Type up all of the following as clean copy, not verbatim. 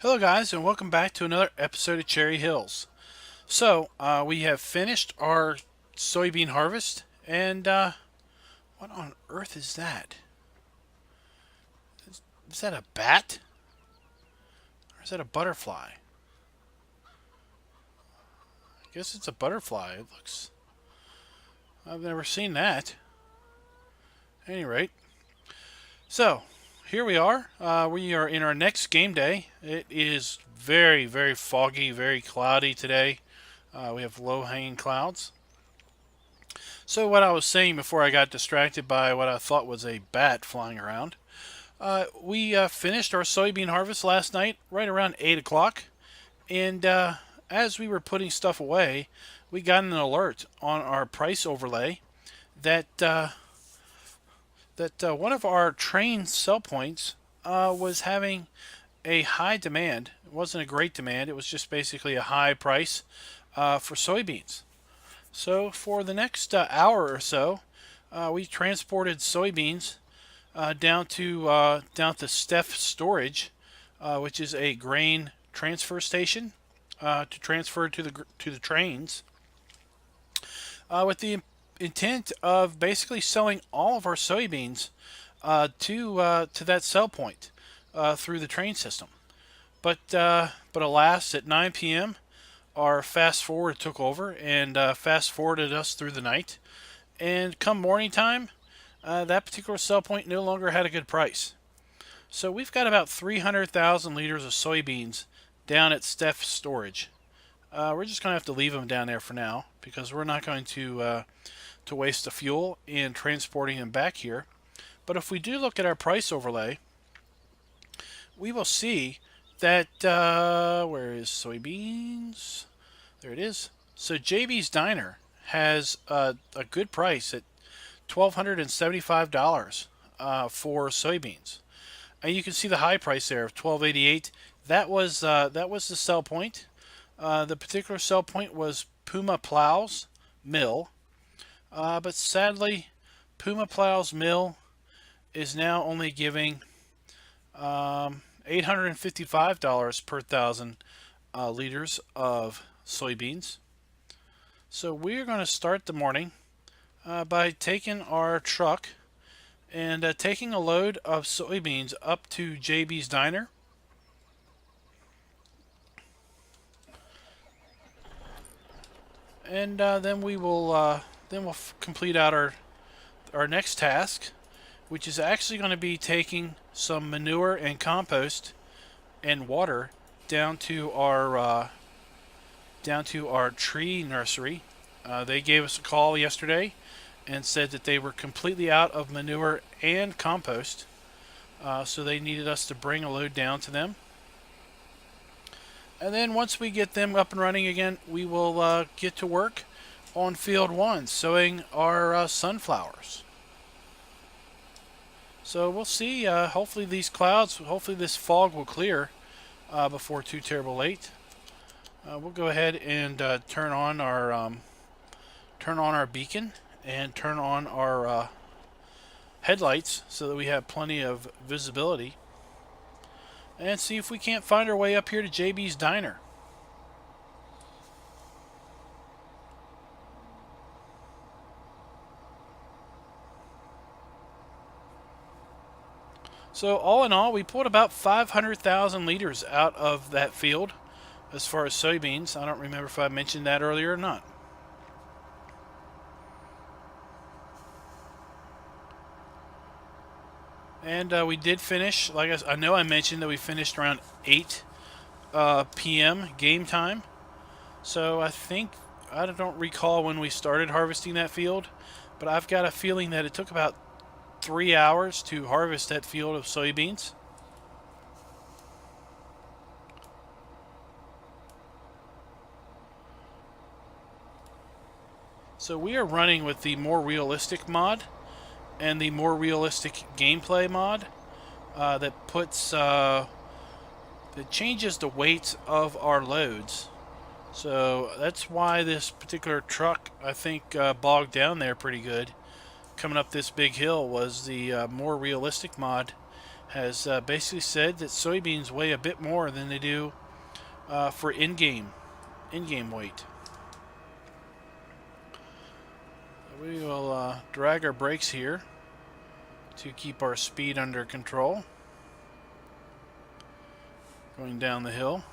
Hello guys, and welcome back to another episode of Cherry Hills. So, we have finished our soybean harvest, and what on earth is that? Is that a bat? Or is that a butterfly? I guess it's a butterfly. It looks... I've never seen that. At any rate. So, here we are. We are in our next game day. It is very, very foggy, very cloudy today. We have low-hanging clouds. So what I was saying before I got distracted by what I thought was a bat flying around, we finished our soybean harvest last night, right around 8 o'clock, and as we were putting stuff away, we got an alert on our price overlay that one of our train sell points was having a high demand. It wasn't a great demand, it was just basically a high price for soybeans. So for the next hour or so, we transported soybeans down to Steph Storage, which is a grain transfer station to transfer to the trains, with the intent of basically selling all of our soybeans to that sell point through the train system. But alas, at 9 p.m. our fast forward took over and fast forwarded us through the night. And come morning time, that particular sell point no longer had a good price. So we've got about 300,000 liters of soybeans down at Steph's storage. We're just going to have to leave them down there for now because we're not going to waste the fuel in transporting them back here. But if we do look at our price overlay, we will see that, where is soybeans? There it is. So JB's Diner has a good price at $1,275 for soybeans. And you can see the high price there of $12.88. That was the sell point. The particular sell point was Puma Plows Mill, but sadly, Puma Plows Mill is now only giving $855 per thousand liters of soybeans. So we're going to start the morning by taking our truck and taking a load of soybeans up to JB's Diner. And then we'll complete out our next task, which is actually going to be taking some manure and compost and water down to our tree nursery. They gave us a call yesterday and said that they were completely out of manure and compost, so they needed us to bring a load down to them. And then once we get them up and running again, we will get to work on field 1, sowing our sunflowers. So we'll see. Hopefully this fog will clear before too terrible late. We'll go ahead and turn on our beacon and turn on our headlights so that we have plenty of visibility, and see if we can't find our way up here to JB's Diner. So all in all, we pulled about 500,000 liters out of that field as far as soybeans. I don't remember if I mentioned that earlier or not. And we did finish, like I know I mentioned that we finished around 8 p.m. game time. So I don't recall when we started harvesting that field, but I've got a feeling that it took about 3 hours to harvest that field of soybeans. So we are running with the more realistic mod and the more realistic gameplay mod that changes the weight of our loads. So that's why this particular truck, I think, bogged down there pretty good. Coming up this big hill was the more realistic mod has basically said that soybeans weigh a bit more than they do for in-game weight. We will drag our brakes here to keep our speed under control. Going down the hill.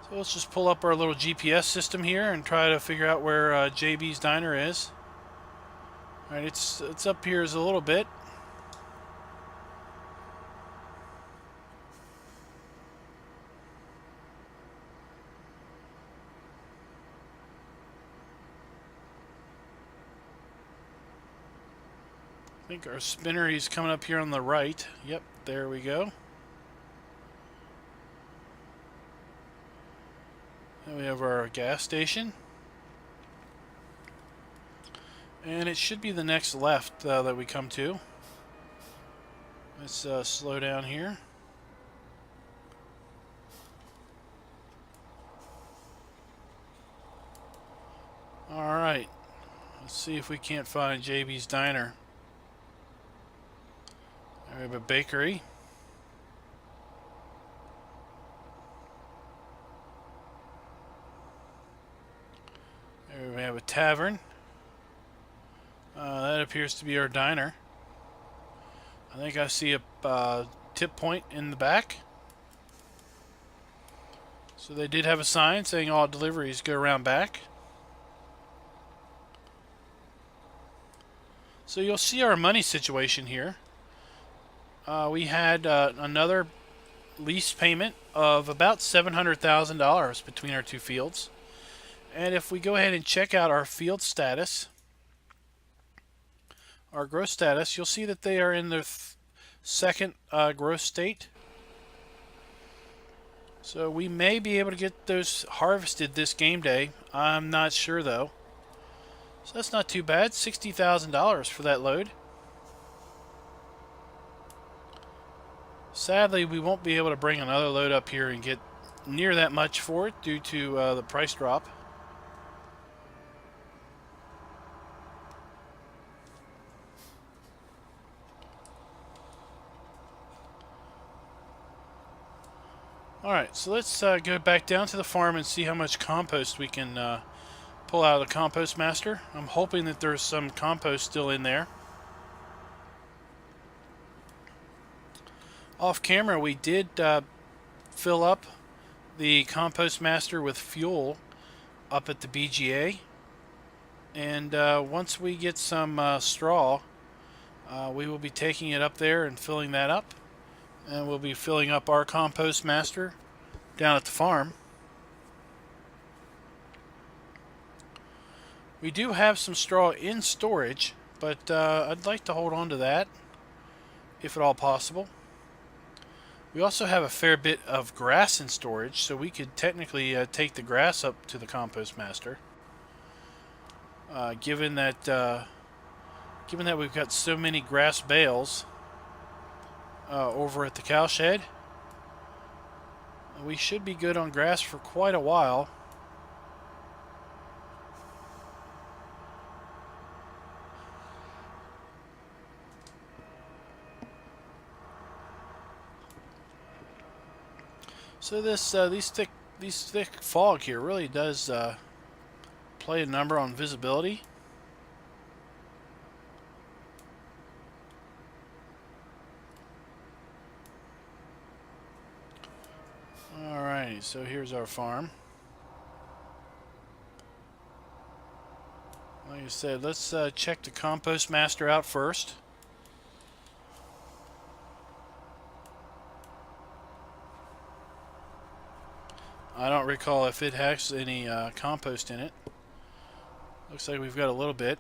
So let's just pull up our little GPS system here and try to figure out where JB's Diner is. Alright, it's up here a little bit. I think our spinner, he's coming up here on the right. Yep, there we go. And we have our gas station. And it should be the next left that we come to. Let's slow down here. Alright. Let's see if we can't find JB's Diner. We have a bakery. There we have a tavern. That appears to be our diner. I think I see a tip point in the back. So they did have a sign saying all deliveries go around back. So you'll see our money situation here. We had another lease payment of about $700,000 between our two fields. And if we go ahead and check out our field status, our growth status, you'll see that they are in their second growth state. So we may be able to get those harvested this game day. I'm not sure though. So that's not too bad. $60,000 for that load. Sadly, we won't be able to bring another load up here and get near that much for it due to the price drop. Alright, so let's go back down to the farm and see how much compost we can pull out of the compost master. I'm hoping that there's some compost still in there. Off camera, we did fill up the compost master with fuel up at the BGA, and once we get some straw, we will be taking it up there and filling that up, and we'll be filling up our compost master down at the farm. We do have some straw in storage, but I'd like to hold on to that if at all possible. We also have a fair bit of grass in storage, so we could technically take the grass up to the compost master. Given that we've got so many grass bales over at the cow shed, we should be good on grass for quite a while. So this these thick fog here really does play a number on visibility. Alrighty, so here's our farm. Like I said, let's check the compost master out first. I don't recall if it has any compost in it. Looks like we've got a little bit.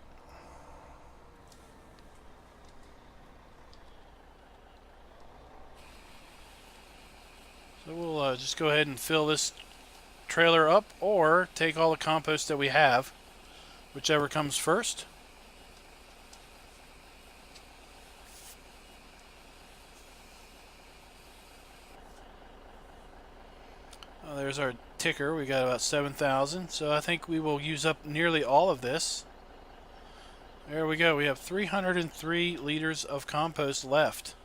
So we'll just go ahead and fill this trailer up, or take all the compost that we have, whichever comes first. There's our ticker. We got about 7,000, so I think we will use up nearly all of this. There we go. We have 303 liters of compost left.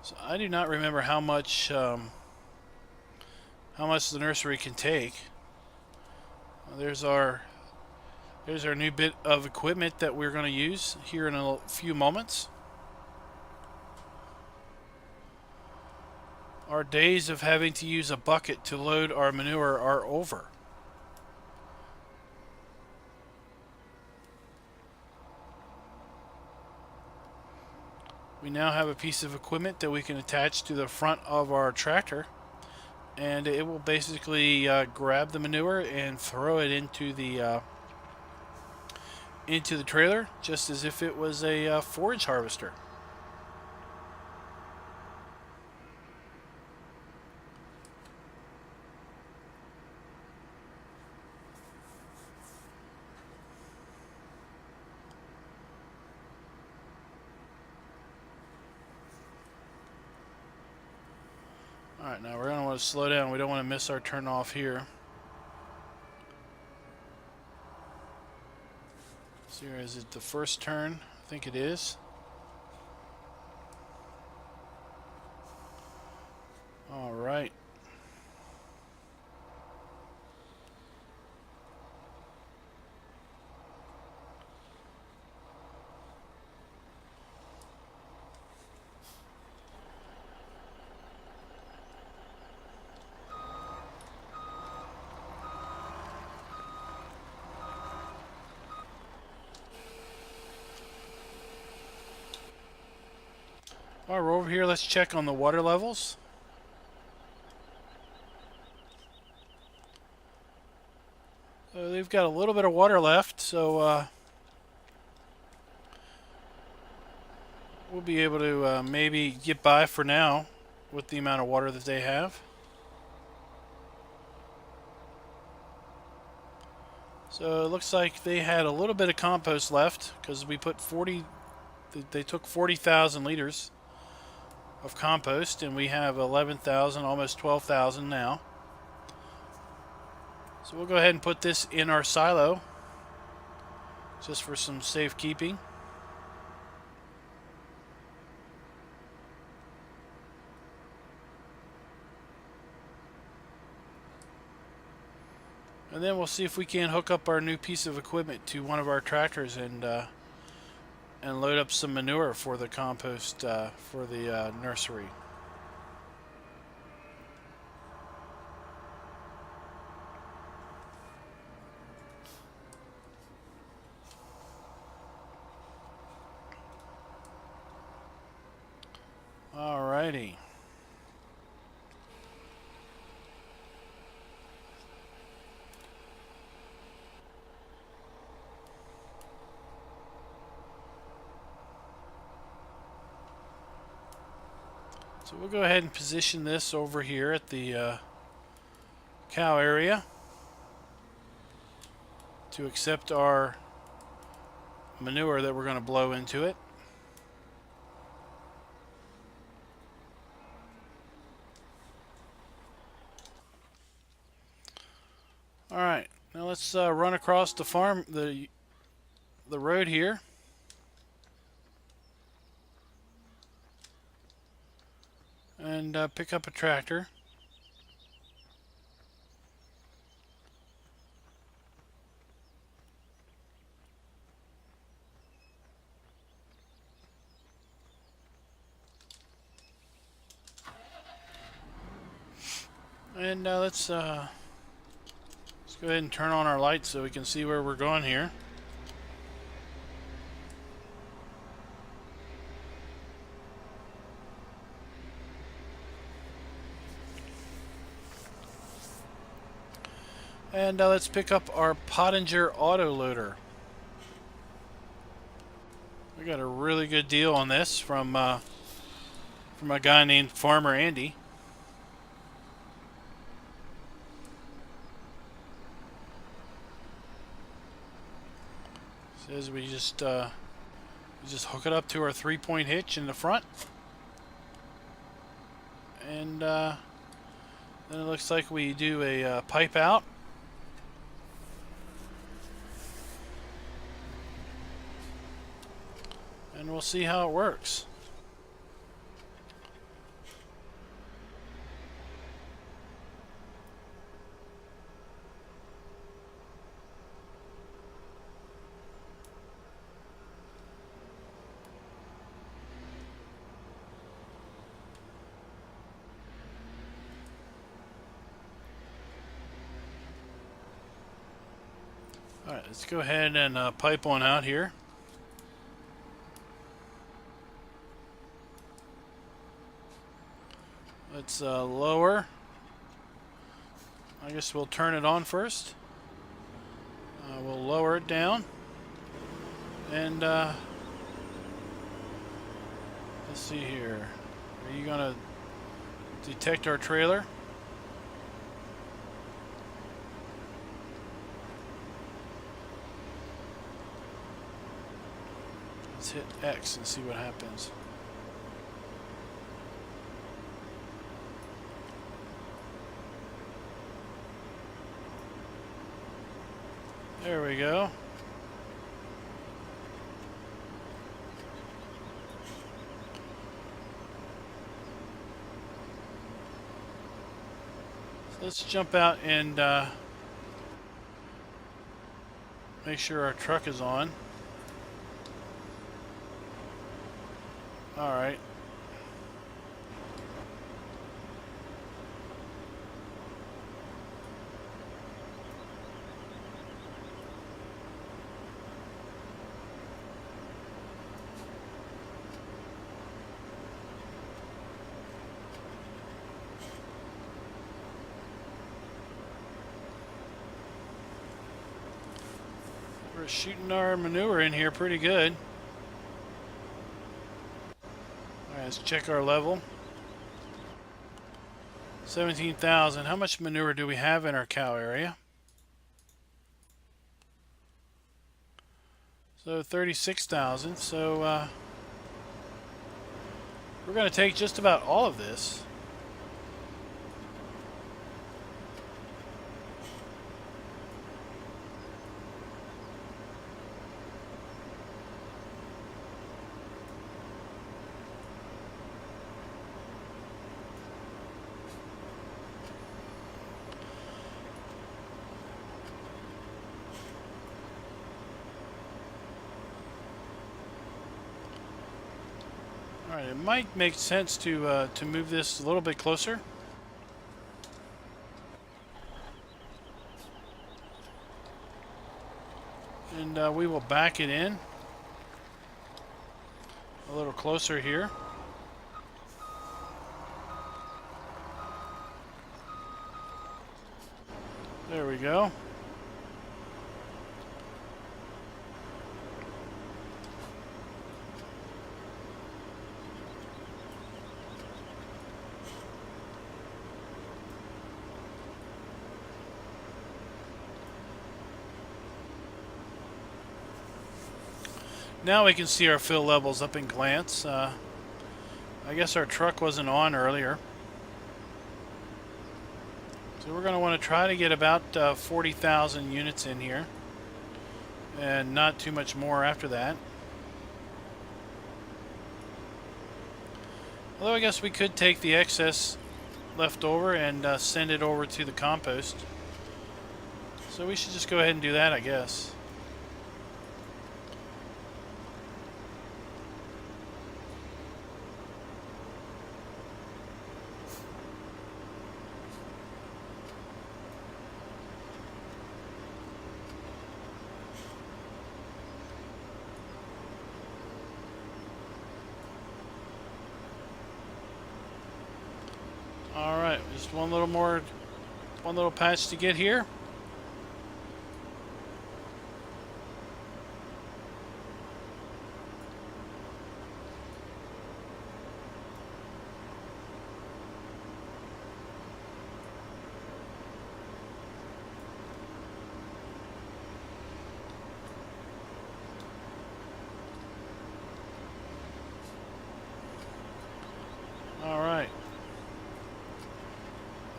So I do not remember how much the nursery can take. There's our new bit of equipment that we're going to use here in a few moments. Our days of having to use a bucket to load our manure are over. We now have a piece of equipment that we can attach to the front of our tractor, and it will basically grab the manure and throw it into the trailer, just as if it was a forage harvester. Alright, now we're going to want to slow down. We don't want to miss our turn off here. So here, is it the first turn? I think it is. Alright. Alright, we're over here. Let's check on the water levels. So they've got a little bit of water left, so we'll be able to maybe get by for now with the amount of water that they have. So it looks like they had a little bit of compost left because we put 40. They took 40,000 liters of compost, and we have 11,000, almost 12,000 now. So we'll go ahead and put this in our silo just for some safekeeping. And then we'll see if we can hook up our new piece of equipment to one of our tractors and load up some manure for the compost for the nursery. Alrighty. So we'll go ahead and position this over here at the cow area to accept our manure that we're going to blow into it. Alright, now let's run across the farm, the road here. And pick up a tractor. And let's go ahead and turn on our lights so we can see where we're going here. And let's pick up our Pottinger auto loader. We got a really good deal on this from a guy named Farmer Andy. Says we just hook it up to our 3-point hitch in the front, and Then it looks like we do a pipe out. And we'll see how it works. Alright, let's go ahead and pipe one out here. Let's lower. I guess we'll turn it on first. We'll lower it down. And let's see here. Are you going to detect our trailer? Let's hit X and see what happens. There we go. So let's jump out and make sure our truck is on. All right. We're shooting our manure in here pretty good. All right, let's check our level. 17,000. How much manure do we have in our cow area? So 36,000. So we're going to take just about all of this. Alright, it might make sense to move this a little bit closer. And we will back it in a little closer here. There we go. Now we can see our fill levels up in glance. I guess our truck wasn't on earlier. So we're going to want to try to get about 40,000 units in here. And not too much more after that. Although I guess we could take the excess left over and send it over to the compost. So we should just go ahead and do that, I guess. Alright, just one little patch to get here.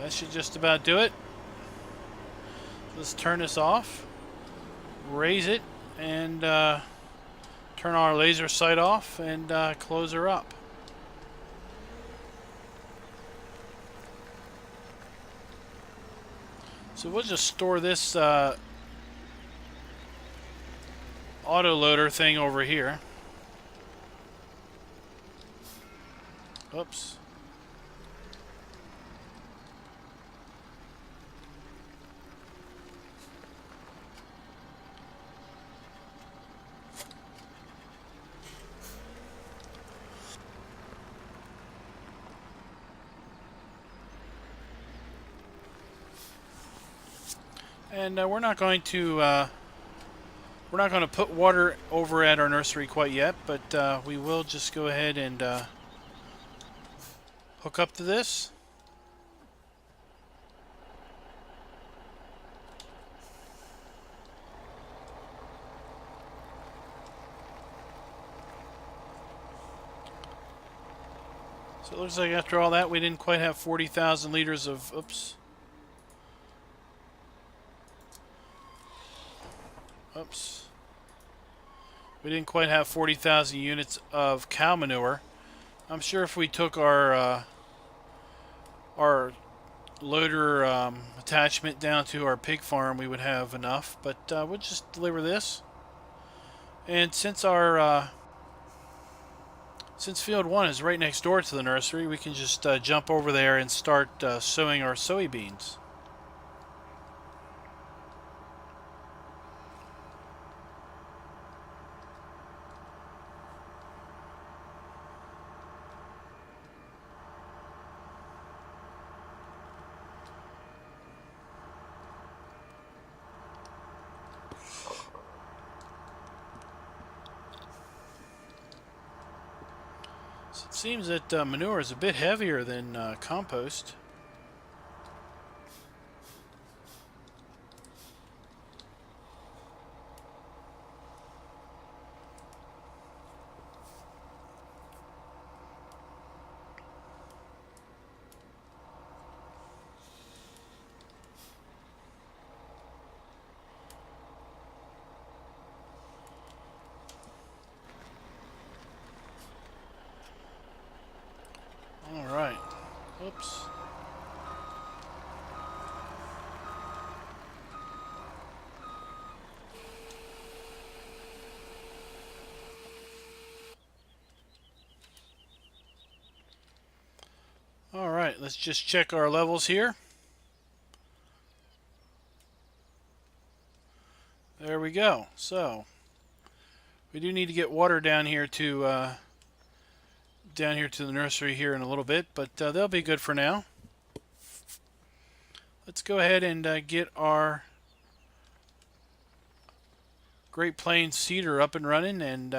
That should just about do it. Let's turn this off, raise it, and turn our laser sight off and close her up. So we'll just store this autoloader thing over here. Oops. And we're not going to put water over at our nursery quite yet, but we will just go ahead and hook up to this. So it looks like after all that we didn't quite have 40,000 liters of, oops. We didn't quite have 40,000 units of cow manure. I'm sure if we took our loader attachment down to our pig farm, we would have enough. But we'll just deliver this. And since our since field 1 is right next door to the nursery, we can just jump over there and start sowing our soybeans. It seems that manure is a bit heavier than compost. Oops. All right, let's just check our levels here. There we go. So we do need to get water down here to the nursery here in a little bit, but they'll be good for now. Let's go ahead and get our Great Plains seeder up and running and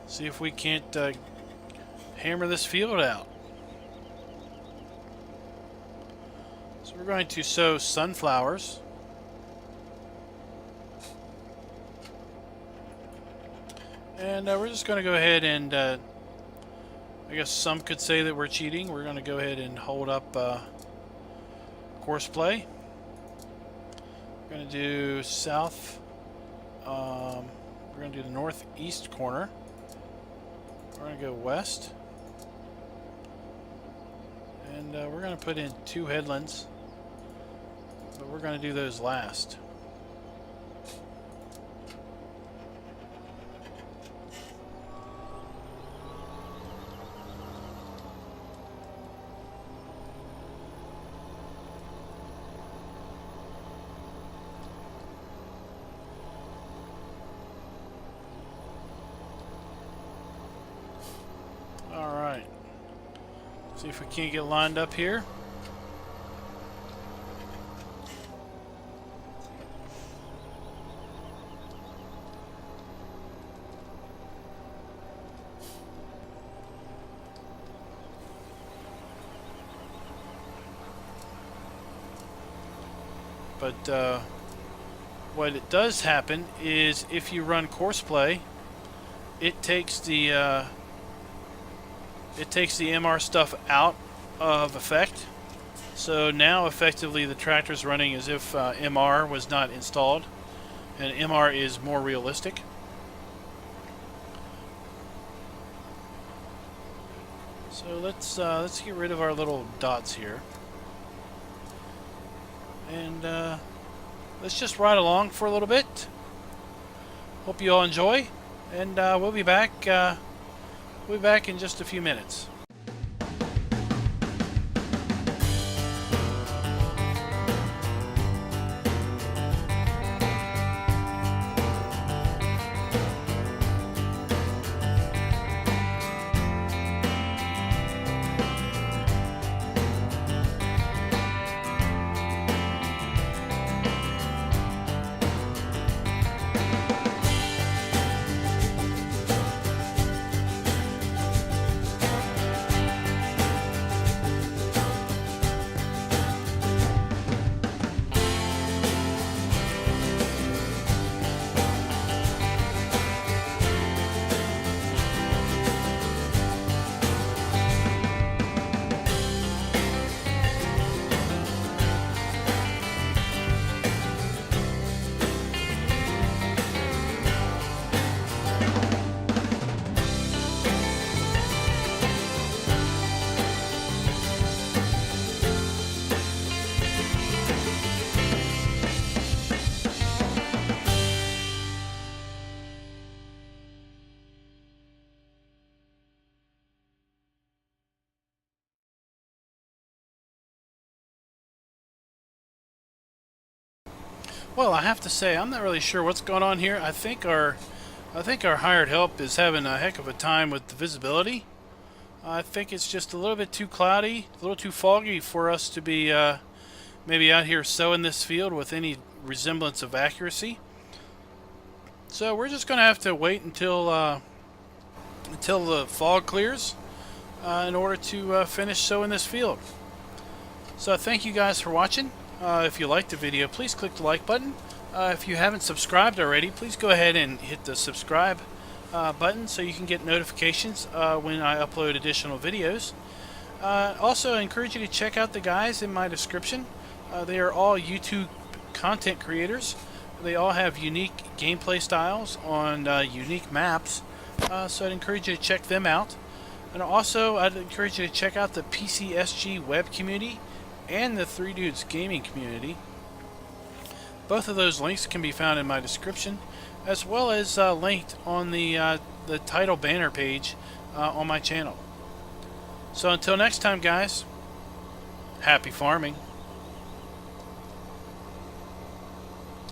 see if we can't hammer this field out. So we're going to sow sunflowers. And we're just going to go ahead and, I guess some could say that we're cheating. We're going to go ahead and hold up course play. We're going to do south. We're going to do the northeast corner. We're going to go west. And we're going to put in 2 headlands. But we're going to do those last. Alright. See if we can't get lined up here. But what it does happen is if you run course play, it takes the it takes the MR stuff out of effect. So now effectively the tractor's running as if MR was not installed, and MR is more realistic. So let's get rid of our little dots here, and let's just ride along for a little bit. Hope you all enjoy, and we'll be back. We'll be back in just a few minutes. Well, I have to say, I'm not really sure what's going on here. I think our hired help is having a heck of a time with the visibility. I think it's just a little bit too cloudy, a little too foggy for us to be maybe out here sowing this field with any resemblance of accuracy. So we're just going to have to wait until the fog clears in order to finish sowing this field. So thank you guys for watching. If you liked the video, please click the like button. If you haven't subscribed already, please go ahead and hit the subscribe button so you can get notifications when I upload additional videos. Also, I encourage you to check out the guys in my description. They are all YouTube content creators. They all have unique gameplay styles on unique maps, so I'd encourage you to check them out. And also, I'd encourage you to check out the PCSG web community and the 3 Dudes Gaming community. Both of those links can be found in my description, as well as linked on the title banner page on my channel. So until next time, guys, happy farming.